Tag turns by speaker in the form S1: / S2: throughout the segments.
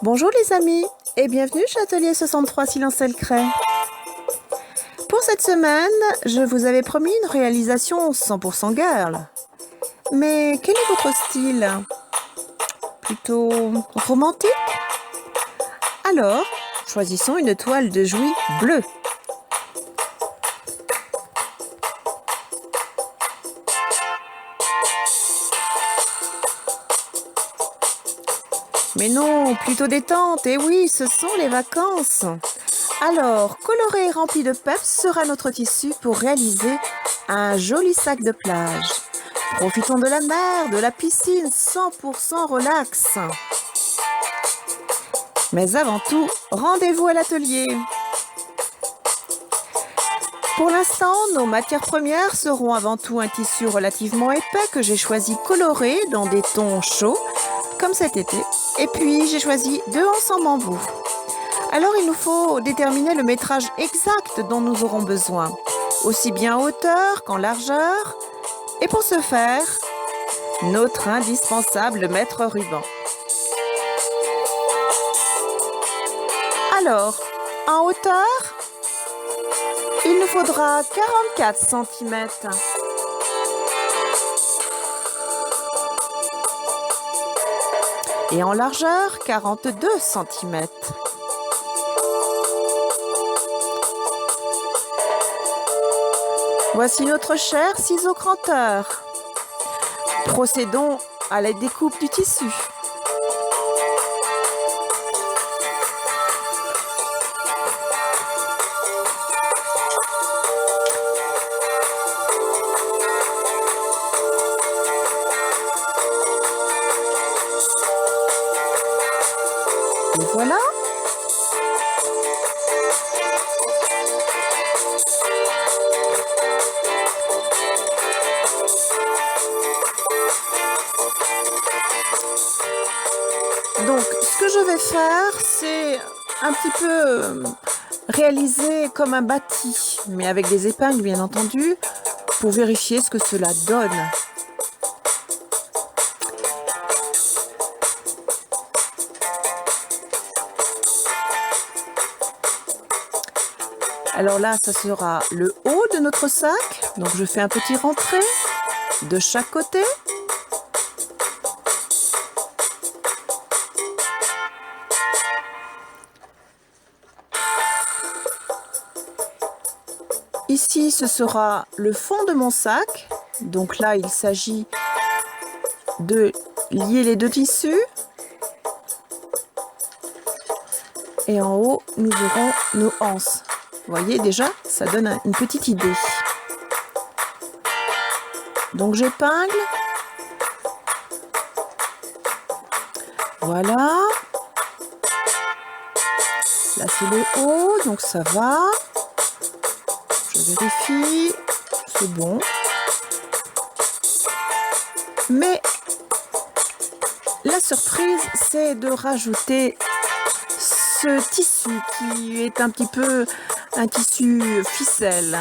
S1: Bonjour les amis et bienvenue chez Atelier 63 Silence Cray. Pour cette semaine, je vous avais promis une réalisation 100% girl. Mais quel est votre style? Plutôt romantique? Alors, choisissons une toile de Jouy bleue. Mais non, plutôt détente, et oui, ce sont les vacances. Alors, coloré et rempli de peps sera notre tissu pour réaliser un joli sac de plage. Profitons de la mer, de la piscine, 100% relax. Mais avant tout, rendez-vous à l'atelier. Pour l'instant, nos matières premières seront avant tout un tissu relativement épais que j'ai choisi coloré dans des tons chauds, comme cet été. Et puis, j'ai choisi 2 anses en bambou. Alors, il nous faut déterminer le métrage exact dont nous aurons besoin, aussi bien en hauteur qu'en largeur. Et pour ce faire, notre indispensable mètre-ruban. Alors, en hauteur, il nous faudra 44 cm. Et en largeur, 42 cm. Voici notre cher ciseau cranteur. Procédons à la découpe du tissu. Et voilà. Donc, ce que je vais faire, c'est un petit peu réaliser comme un bâti, mais avec des épingles, bien entendu, pour vérifier ce que cela donne. Alors là, ça sera le haut de notre sac. Donc, je fais un petit rentré de chaque côté. Ici, ce sera le fond de mon sac. Donc là, il s'agit de lier les deux tissus. Et en haut, nous aurons nos anses. Vous voyez déjà, ça donne une petite idée. Donc j'épingle. Voilà. Là c'est le haut, donc ça va. Je vérifie, c'est bon. Mais la surprise, c'est de rajouter ce tissu qui est un petit peu un tissu ficelle.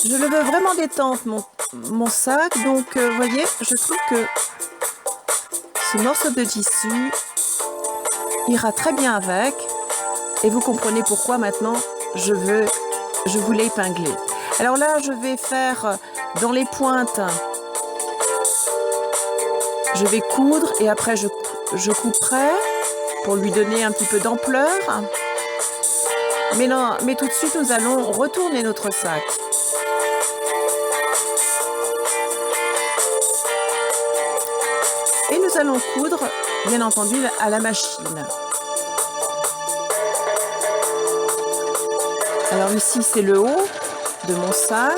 S1: Je le veux vraiment détente, mon sac. Donc, vous voyez, je trouve que ce morceau de tissu ira très bien avec. Et vous comprenez pourquoi maintenant je voulais épingler. Alors là, je vais faire dans les pointes, je vais coudre et après je couperai pour lui donner un petit peu d'ampleur. Mais non, mais tout de suite, nous allons retourner notre sac. Et nous allons coudre, bien entendu, à la machine. Alors ici, c'est le haut de mon sac.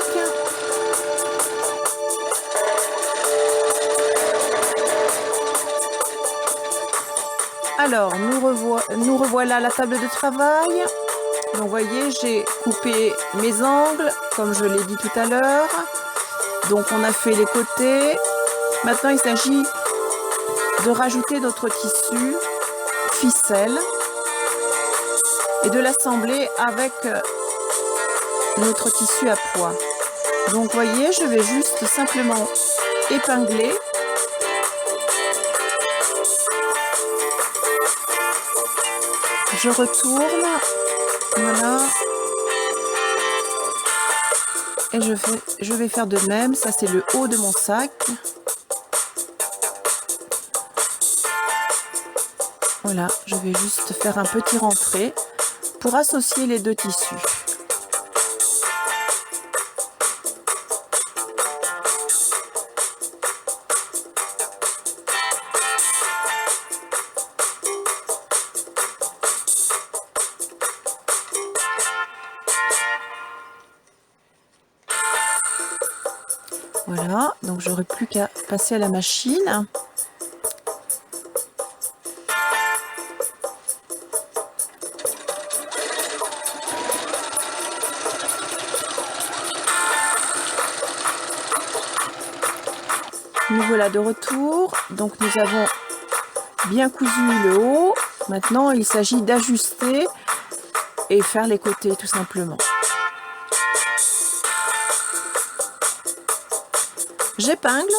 S1: Alors, nous revoilà à la table de travail. Donc, vous voyez, j'ai coupé mes angles, comme je l'ai dit tout à l'heure. Donc, on a fait les côtés. Maintenant, il s'agit de rajouter notre tissu ficelle et de l'assembler avec notre tissu à pois. Donc, vous voyez, je vais juste simplement épingler je retourne, voilà, et je vais faire de même. Ça c'est le haut de mon sac. Voilà, je vais juste faire un petit rentré pour associer les deux tissus. Voilà, donc j'aurai plus qu'à passer à la machine. Nous voilà de retour. Donc nous avons bien cousu le haut. Maintenant, il s'agit d'ajuster et faire les côtés tout simplement. J'épingle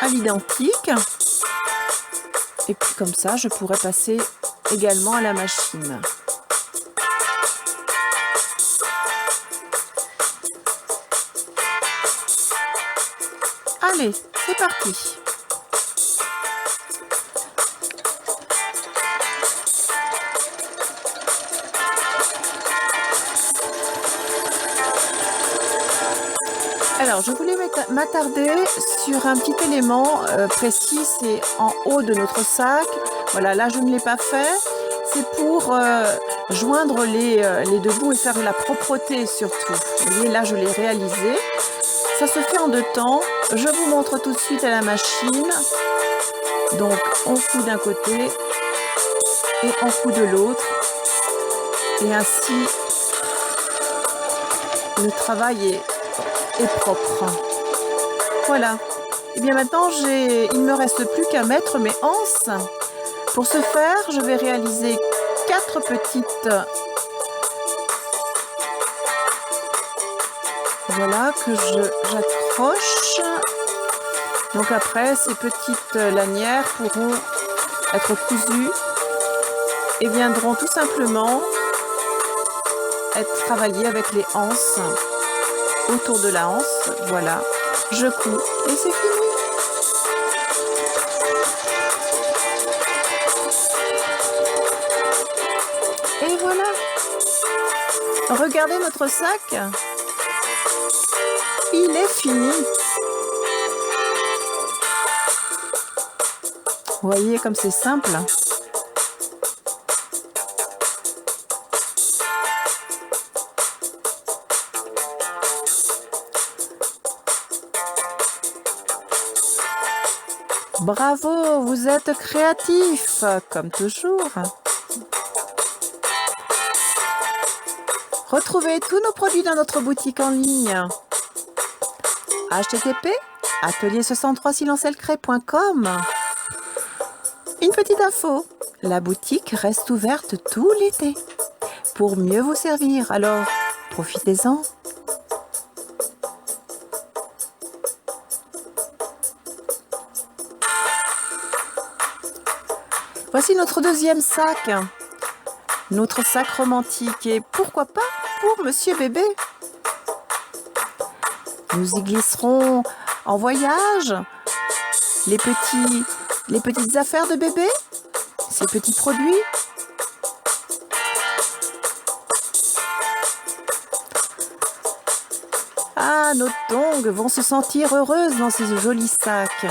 S1: à l'identique. Et puis comme ça, je pourrais passer également à la machine. Allez, c'est parti. Alors, je voulais m'attarder sur un petit élément précis, c'est en haut de notre sac. Voilà, là je ne l'ai pas fait. C'est pour joindre les deux bouts et faire de la propreté surtout. Vous voyez, là je l'ai réalisé. Ça se fait en deux temps. Je vous montre tout de suite à la machine. Donc, on coud d'un côté et on coud de l'autre. Et ainsi, le travail est propre. Voilà. Et bien maintenant, il ne me reste plus qu'à mettre mes anses. Pour ce faire, je vais réaliser 4 petites, voilà, que j'accroche. Donc après, ces petites lanières pourront être cousues et viendront tout simplement être travaillées avec les anses. Autour de la anse, voilà, je couds et c'est fini. Et voilà. Regardez notre sac. Il est fini. Vous voyez comme c'est simple. Bravo, vous êtes créatif, comme toujours. Retrouvez tous nos produits dans notre boutique en ligne. http://atelier63silencelcré.com. Une petite info, la boutique reste ouverte tout l'été pour mieux vous servir, alors profitez-en. Voici notre deuxième sac, notre sac romantique et pourquoi pas pour Monsieur Bébé. Nous y glisserons en voyage les petites affaires de bébé, ces petits produits. Ah, nos tongs vont se sentir heureuses dans ces jolis sacs.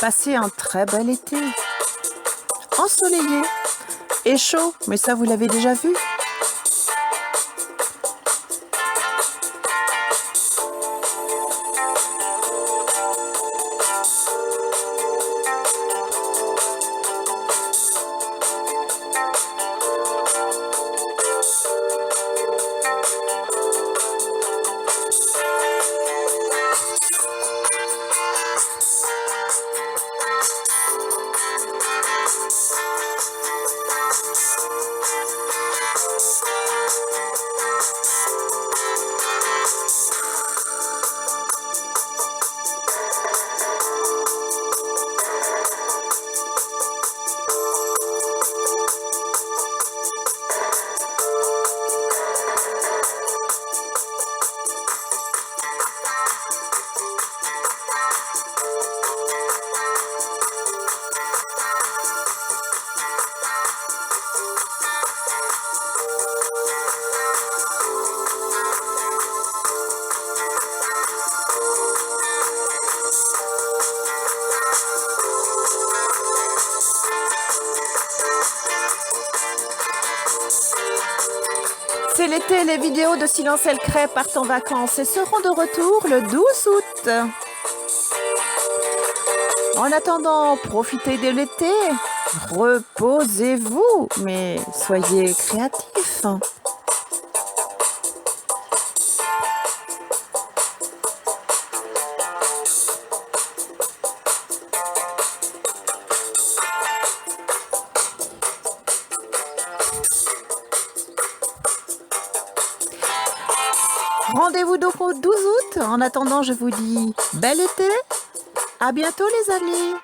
S1: Passez un très bel été, ensoleillé et chaud, mais ça vous l'avez déjà vu. écoutez, les vidéos de Silence Elle Crée partent en vacances et seront de retour le 12 août. En attendant, profitez de l'été, reposez-vous, mais soyez créatifs. Rendez-vous donc au 12 août. En attendant, je vous dis bel été. À bientôt les amis.